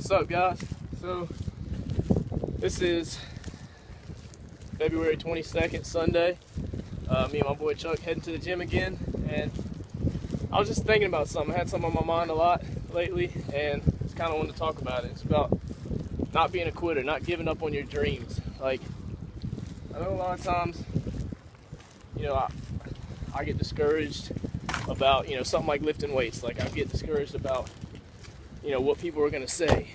What's up, guys? So this is February 22nd, Sunday. Me and my boy Chuck heading to the gym again, and I was just thinking about something. I had something on my mind a lot lately, and just kind of wanted to talk about it. It's about not being a quitter, not giving up on your dreams. Like, I know a lot of times, I get discouraged about, something like lifting weights. Like, I get discouraged about, what people are going to say.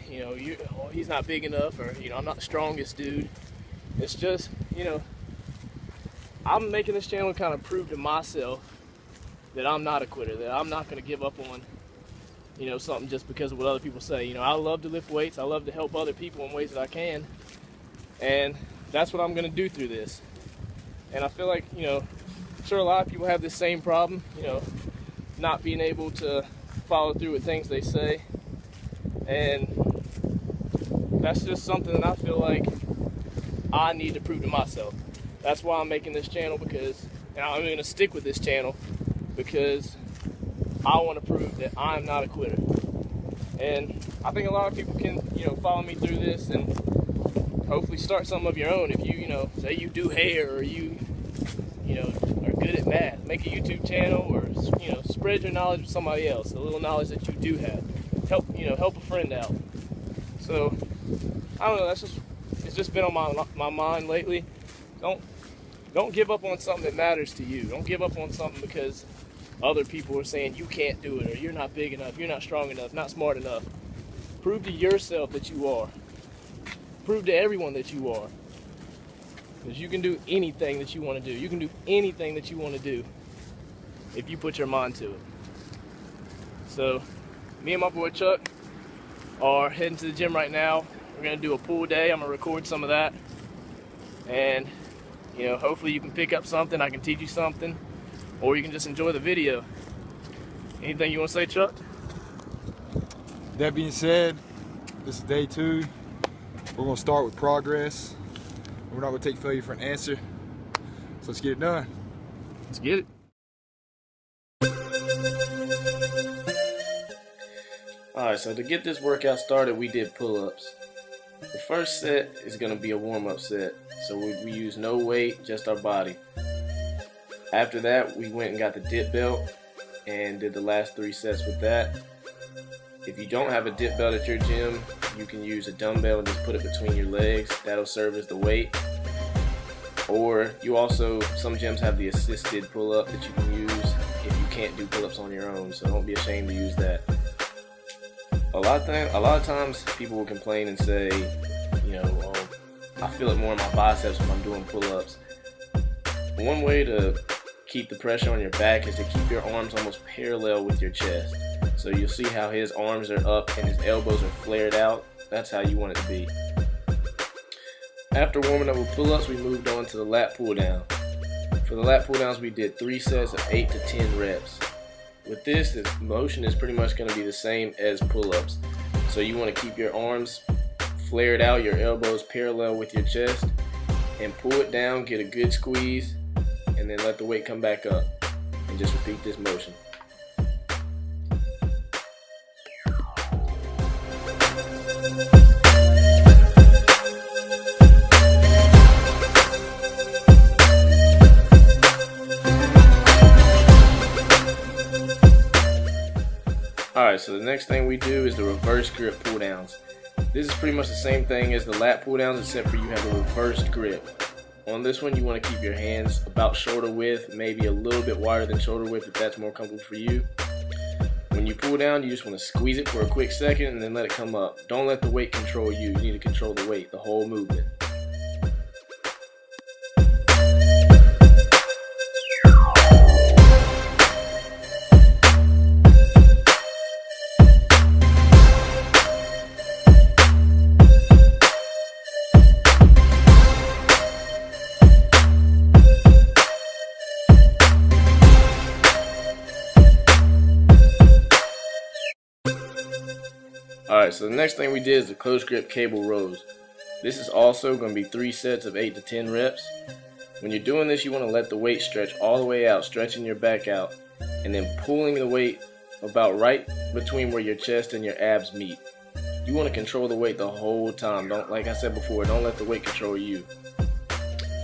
He's not big enough, or, I'm not the strongest dude. It's just, I'm making this channel to kind of prove to myself that I'm not a quitter, that I'm not going to give up on, something just because of what other people say. I love to lift weights. I love to help other people in ways that I can. And that's what I'm going to do through this. And I feel like, I'm sure a lot of people have this same problem, not being able to follow through with things they say. And that's just something that I feel like I need to prove to myself. That's why I'm making this channel, because, and I'm going to stick with this channel, because I want to prove that I'm not a quitter. And I think a lot of people can, follow me through this and hopefully start something of your own. If you, say you do hair, or you, are good at math, make a YouTube channel, or, spread your knowledge with somebody else, a little knowledge that you do have. Help a friend out. So, I don't know, it's just been on my mind lately. Don't give up on something that matters to you. Don't give up on something because other people are saying you can't do it, or you're not big enough, you're not strong enough, not smart enough. Prove to yourself that you are. Prove to everyone that you are. Because you can do anything that you want to do. You can do anything that you want to do if you put your mind to it. So, me and my boy Chuck are heading to the gym right now. We're going to do a pool day. I'm going to record some of that. And, hopefully you can pick up something. I can teach you something. Or you can just enjoy the video. Anything you want to say, Chuck? That being said, this is day 2. We're going to start with progress. We're not going to take failure for an answer. So let's get it done. Let's get it. Alright, so to get this workout started, we did pull-ups. The first set is going to be a warm-up set. So we use no weight, just our body. After that, we went and got the dip belt and did the last 3 sets with that. If you don't have a dip belt at your gym, you can use a dumbbell and just put it between your legs. That'll serve as the weight. Or some gyms have the assisted pull-up that you can use if you can't do pull-ups on your own, so don't be ashamed to use that. A lot of times people will complain and say, oh, I feel it more in my biceps when I'm doing pull-ups. One way to keep the pressure on your back is to keep your arms almost parallel with your chest. So you'll see how his arms are up and his elbows are flared out. That's how you want it to be. After warming up with pull-ups, we moved on to the lat pull-down. For the lat pull-downs, we did 3 sets of 8 to 10 reps. With this, the motion is pretty much going to be the same as pull-ups. So you want to keep your arms flared out, your elbows parallel with your chest, and pull it down, get a good squeeze, and then let the weight come back up. And just repeat this motion. Alright, so the next thing we do is the reverse grip pull downs. This is pretty much the same thing as the lat pull downs, except for you have a reversed grip. On this one, you want to keep your hands about shoulder width, maybe a little bit wider than shoulder width if that's more comfortable for you. When you pull down, you just want to squeeze it for a quick second and then let it come up. Don't let the weight control you. You need to control the weight, the whole movement. Alright, so the next thing we did is the close grip cable rows. This is also going to be 3 sets of 8 to 10 reps. When you're doing this, you want to let the weight stretch all the way out, stretching your back out, and then pulling the weight about right between where your chest and your abs meet. You want to control the weight the whole time. Don't, like I said before, don't let the weight control you.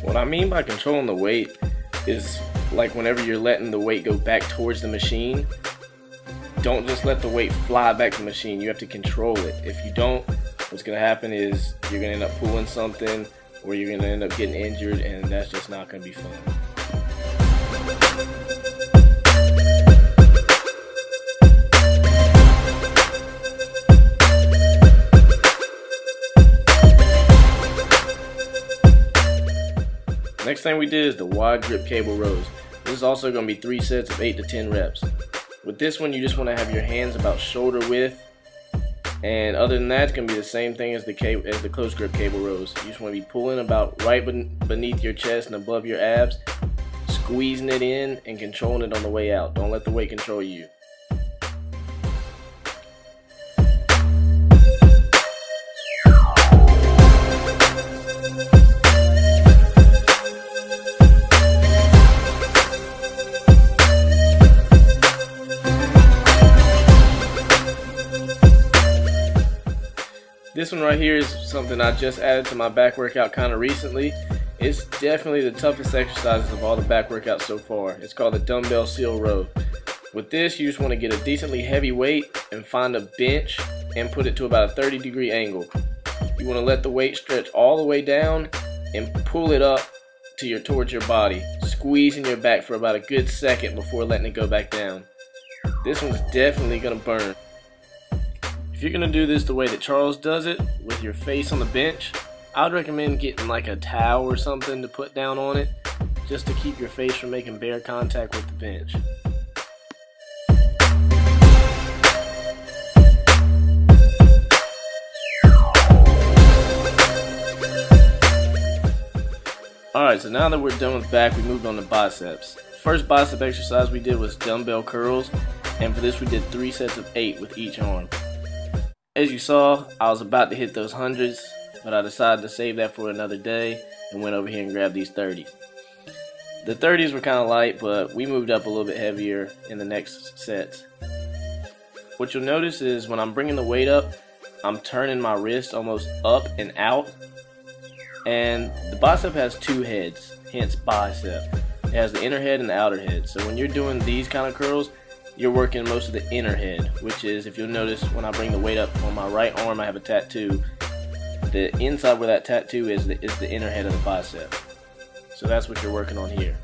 What I mean by controlling the weight is like whenever you're letting the weight go back towards the machine, don't just let the weight fly back to the machine. You have to control it. If you don't, what's going to happen is you're going to end up pulling something, or you're going to end up getting injured, and that's just not going to be fun. Next thing we did is the wide grip cable rows. This is also going to be 3 sets of 8 to 10 reps. With this one, you just want to have your hands about shoulder width, and other than that, it's going to be the same thing as the close grip cable rows. You just want to be pulling about right beneath your chest and above your abs, squeezing it in and controlling it on the way out. Don't let the weight control you. This one right here is something I just added to my back workout kind of recently. It's definitely the toughest exercises of all the back workouts so far. It's called the dumbbell seal row. With this, you just want to get a decently heavy weight and find a bench and put it to about a 30-degree angle. You want to let the weight stretch all the way down and pull it up to towards your body, squeezing your back for about a good second before letting it go back down. This one's definitely going to burn. If you're going to do this the way that Charles does it, with your face on the bench, I would recommend getting like a towel or something to put down on it, just to keep your face from making bare contact with the bench. Alright, so now that we're done with back, we moved on to biceps. First bicep exercise we did was dumbbell curls, and for this we did 3 sets of 8 with each arm. As you saw, I was about to hit those hundreds, but I decided to save that for another day and went over here and grabbed these 30s. The 30s were kind of light, but we moved up a little bit heavier in the next sets. What you'll notice is when I'm bringing the weight up, I'm turning my wrist almost up and out. And the bicep has 2 heads, hence bicep. It has the inner head and the outer head. So when you're doing these kind of curls, you're working most of the inner head, which is, if you'll notice, when I bring the weight up on my right arm, I have a tattoo. The inside where that tattoo is the inner head of the bicep. So that's what you're working on here.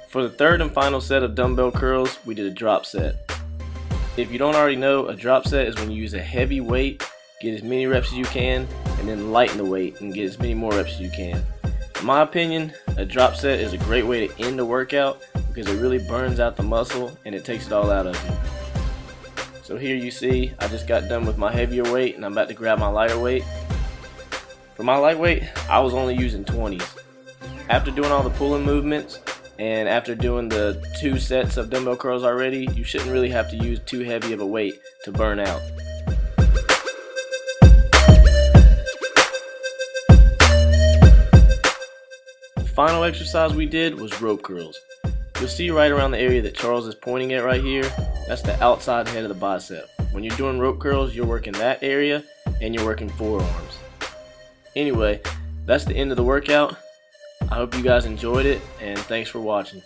For the third and final set of dumbbell curls, we did a drop set. If you don't already know, a drop set is when you use a heavy weight, get as many reps as you can, and then lighten the weight and get as many more reps as you can. In my opinion, a drop set is a great way to end the workout because it really burns out the muscle and it takes it all out of you. So here you see, I just got done with my heavier weight and I'm about to grab my lighter weight. For my lightweight, I was only using 20s. After doing all the pulling movements, and after doing the 2 sets of dumbbell curls already, you shouldn't really have to use too heavy of a weight to burn out. The final exercise we did was rope curls. You'll see right around the area that Charles is pointing at right here, that's the outside head of the bicep. When you're doing rope curls, you're working that area and you're working forearms. Anyway, that's the end of the workout. I hope you guys enjoyed it, and thanks for watching.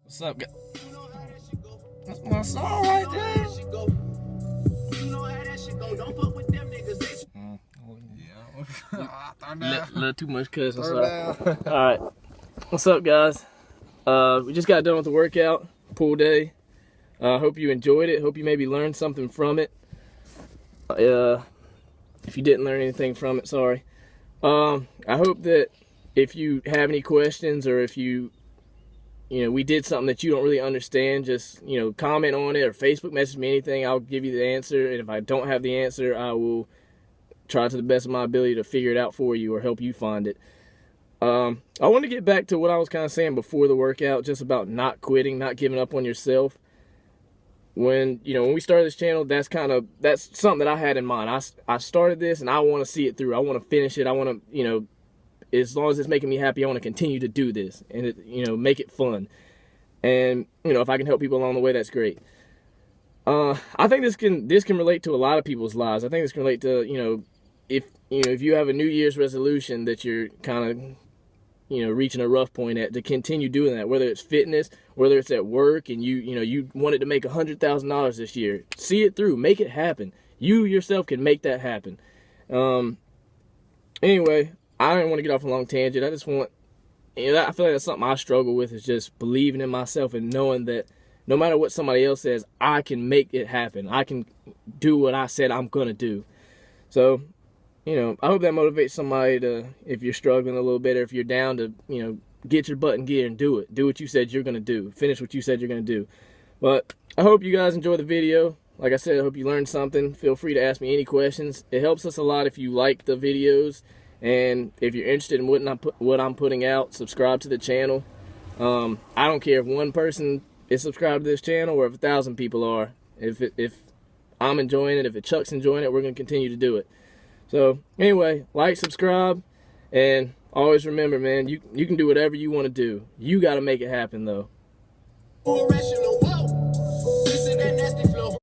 What's up, guys? That's my song right there. Little too much cussing. Alright. What's up, guys? We just got done with the workout, pool day. Hope you enjoyed it. Hope you maybe learned something from it. If you didn't learn anything from it, sorry. I hope that if you have any questions or if you we did something that you don't really understand, just, comment on it or Facebook message me anything. I'll give you the answer. And if I don't have the answer, I will try to the best of my ability to figure it out for you or help you find it. I want to get back to what I was kind of saying before the workout, just about not quitting, not giving up on yourself. When we started this channel, that's something that I had in mind. I started this and I want to see it through. I want to finish it. I want to, as long as it's making me happy, I want to continue to do this and make it fun. And if I can help people along the way, that's great. I think this can relate to a lot of people's lives. I think this can relate to if you have a New Year's resolution that you're kind of reaching a rough point at, to continue doing that, whether it's fitness, whether it's at work, and you wanted to make $100,000 this year. See it through, make it happen. You yourself can make that happen. Anyway, I don't want to get off a long tangent. I just want, I feel like that's something I struggle with, is just believing in myself and knowing that no matter what somebody else says, I can make it happen. I can do what I said I'm gonna do. So, I hope that motivates somebody to, if you're struggling a little bit, or if you're down, to, get your butt in gear and do it. Do what you said you're gonna do. Finish what you said you're gonna do. But I hope you guys enjoy the video. Like I said, I hope you learned something. Feel free to ask me any questions. It helps us a lot if you like the videos. And if you're interested in what I'm putting out, subscribe to the channel. I don't care if one person is subscribed to this channel or if 1,000 people are. If I'm enjoying it, if Chuck's enjoying it, we're going to continue to do it. So anyway, like, subscribe, and always remember, man, you can do whatever you want to do. You got to make it happen, though.